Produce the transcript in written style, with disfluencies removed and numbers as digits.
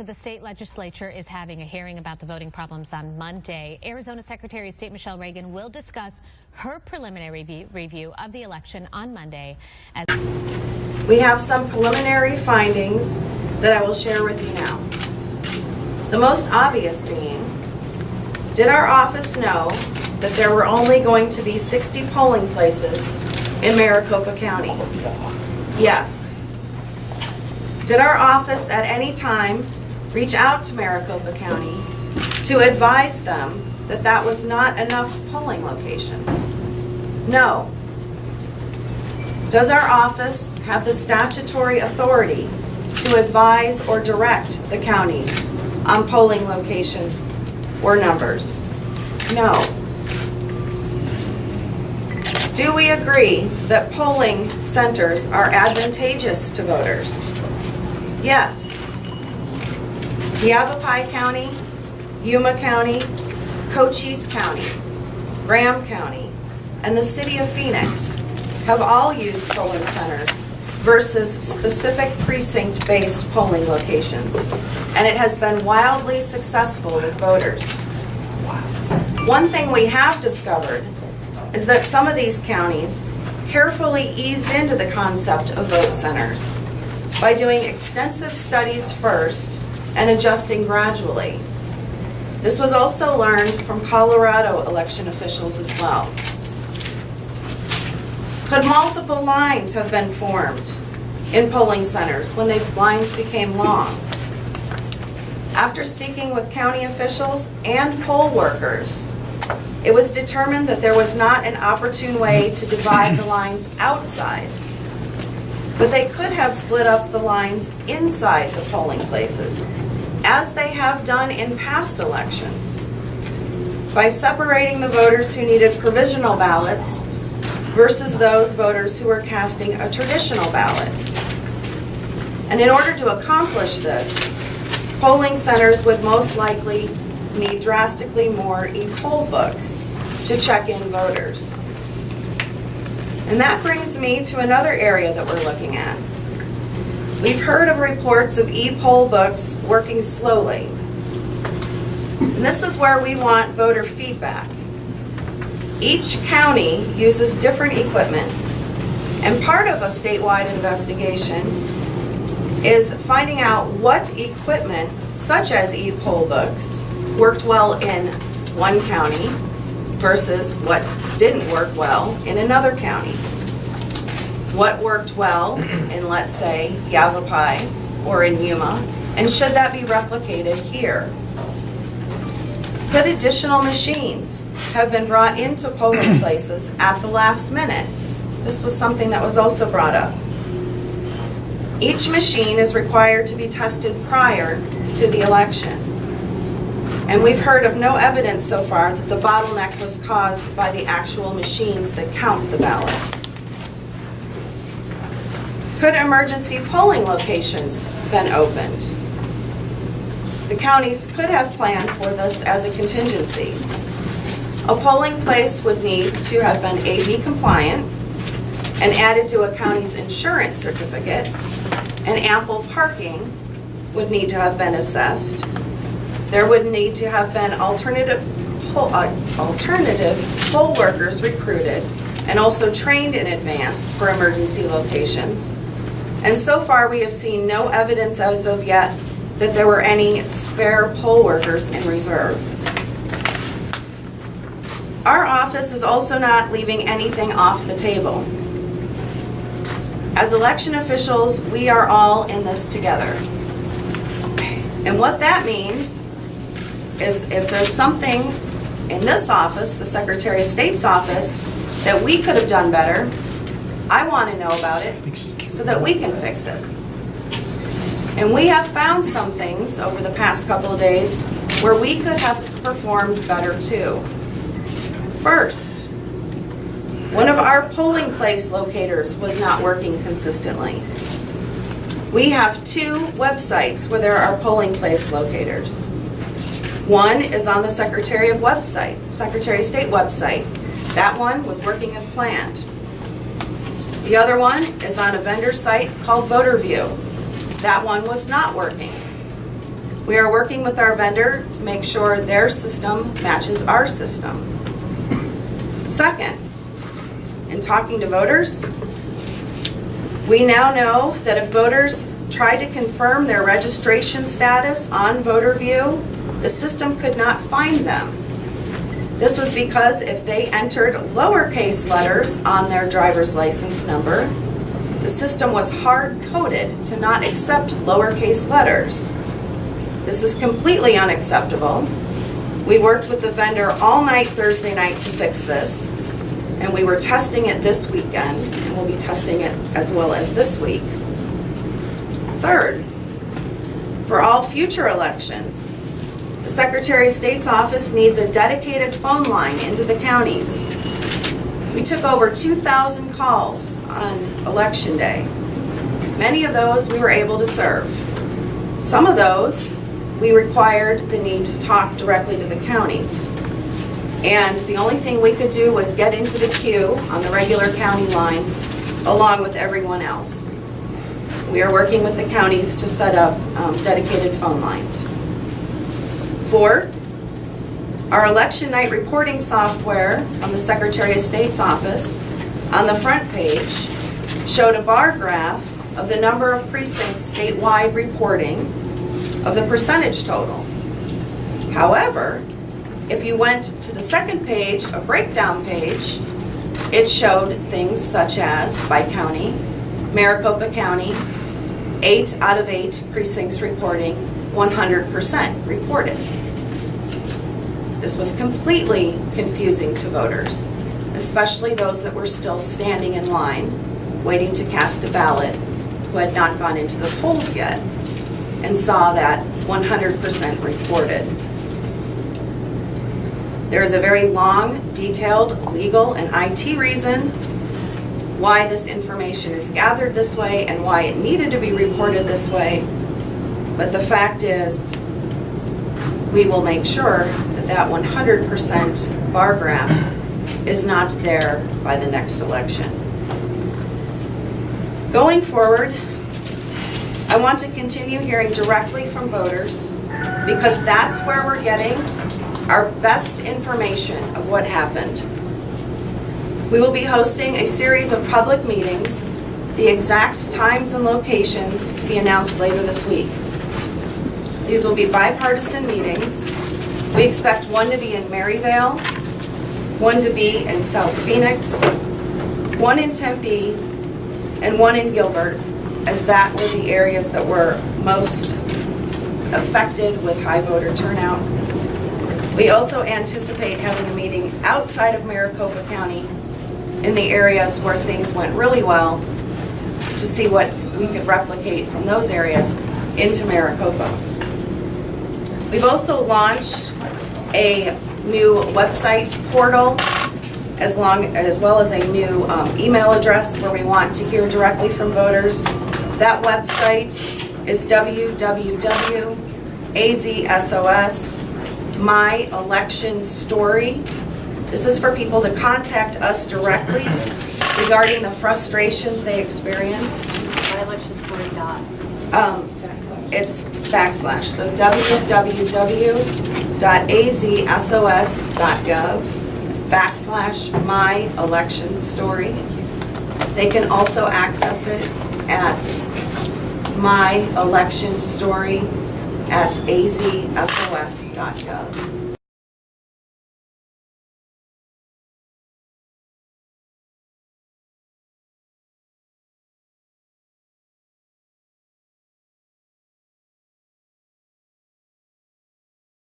So the state legislature is having a hearing about the voting problems on Monday. Arizona Secretary of State Michele Reagan will discuss her preliminary review of the election on Monday. We have some preliminary findings that I will share with you now. The most obvious being, did our office know that there were only going to be 60 polling places in Maricopa County? Yes. Did our office at any time reach out to Maricopa County to advise them that that was not enough polling locations? No. Does our office have the statutory authority to advise or direct the counties on polling locations or numbers? No. Do we agree that polling centers are advantageous to voters? Yes. Yavapai County, Yuma County, Cochise County, Graham County, and the City of Phoenix have all used polling centers versus specific precinct-based polling locations, and it has been wildly successful with voters. One thing we have discovered is that some of these counties carefully eased into the concept of vote centers by doing extensive studies first and adjusting gradually. This was also learned from Colorado election officials as well. Could multiple lines have been formed in polling centers when the lines became long? After speaking with county officials and poll workers, it was determined that there was not an opportune way to divide the lines outside, but they could have split up the lines inside the polling places, as they have done in past elections, by separating the voters who needed provisional ballots versus those voters who were casting a traditional ballot. And in order to accomplish this, polling centers would most likely need drastically more e-poll books to check in voters. And that brings me to another area that we're looking at. We've heard of reports of e-poll books working slowly. And this is where we want voter feedback. Each county uses different equipment, and part of a statewide investigation is finding out what equipment, such as e-poll books, worked well in one county versus what didn't work well in another county. What worked well in, let's say, Yavapai or in Yuma, and should that be replicated here? Could additional machines have been brought into polling places at the last minute? This was something that was also brought up. Each machine is required to be tested prior to the election. And we've heard of no evidence so far that the bottleneck was caused by the actual machines that count the ballots. Could emergency polling locations been opened? The counties could have planned for this as a contingency. A polling place would need to have been AD compliant and added to a county's insurance certificate, and ample parking would need to have been assessed. There would need to have been alternative poll workers recruited and also trained in advance for emergency locations. And so far we have seen no evidence as of yet that there were any spare poll workers in reserve. Our office is also not leaving anything off the table. As election officials, we are all in this together. And what that means is if there's something in this office, the Secretary of State's office, that we could have done better, I want to know about it so that we can fix it. And we have found some things over the past couple of days where we could have performed better too. First, one of our polling place locators was not working consistently. We have two websites where there are polling place locators. One is on the Secretary of State website. That one was working as planned. The other one is on a vendor site called VoterView. That one was not working. We are working with our vendor to make sure their system matches our system. Second, in talking to voters, we now know that if voters tried to confirm their registration status on VoterView, the system could not find them. This was because if they entered lowercase letters on their driver's license number, the system was hard-coded to not accept lowercase letters. This is completely unacceptable. We worked with the vendor all night Thursday night to fix this, and we were testing it this weekend, and we'll be testing it as well as this week. Third, for all future elections, the Secretary of State's office needs a dedicated phone line into the counties. We took over 2,000 calls on Election Day. Many of those we were able to serve. Some of those we required the need to talk directly to the counties. And the only thing we could do was get into the queue on the regular county line along with everyone else. We are working with the counties to set up dedicated phone lines. Fourth, our election night reporting software from the Secretary of State's office on the front page showed a bar graph of the number of precincts statewide reporting of the percentage total. However, if you went to the second page, a breakdown page, it showed things such as by county, Maricopa County, 8 out of 8 precincts reporting 100% reported. This was completely confusing to voters, especially those that were still standing in line, waiting to cast a ballot, who had not gone into the polls yet, and saw that 100% reported. There is a very long, detailed legal and IT reason why this information is gathered this way and why it needed to be reported this way. But the fact is, we will make sure that that 100% bar graph is not there by the next election. Going forward, I want to continue hearing directly from voters because that's where we're getting our best information of what happened. We will be hosting a series of public meetings, the exact times and locations to be announced later this week. These will be bipartisan meetings. We expect one to be in Maryvale, one to be in South Phoenix, one in Tempe, and one in Gilbert, as that were the areas that were most affected with high voter turnout. We also anticipate having a meeting outside of Maricopa County in the areas where things went really well to see what we could replicate from those areas into Maricopa. We've also launched a new website portal as well as a new email address where we want to hear directly from voters. That website is www.azsos My Election Story. This is for people to contact us directly regarding the frustrations they experienced. MyElectionStory. It's backslash, so www.azsos.gov/My Election Story. They can also access it at My Election Story at azsos.gov.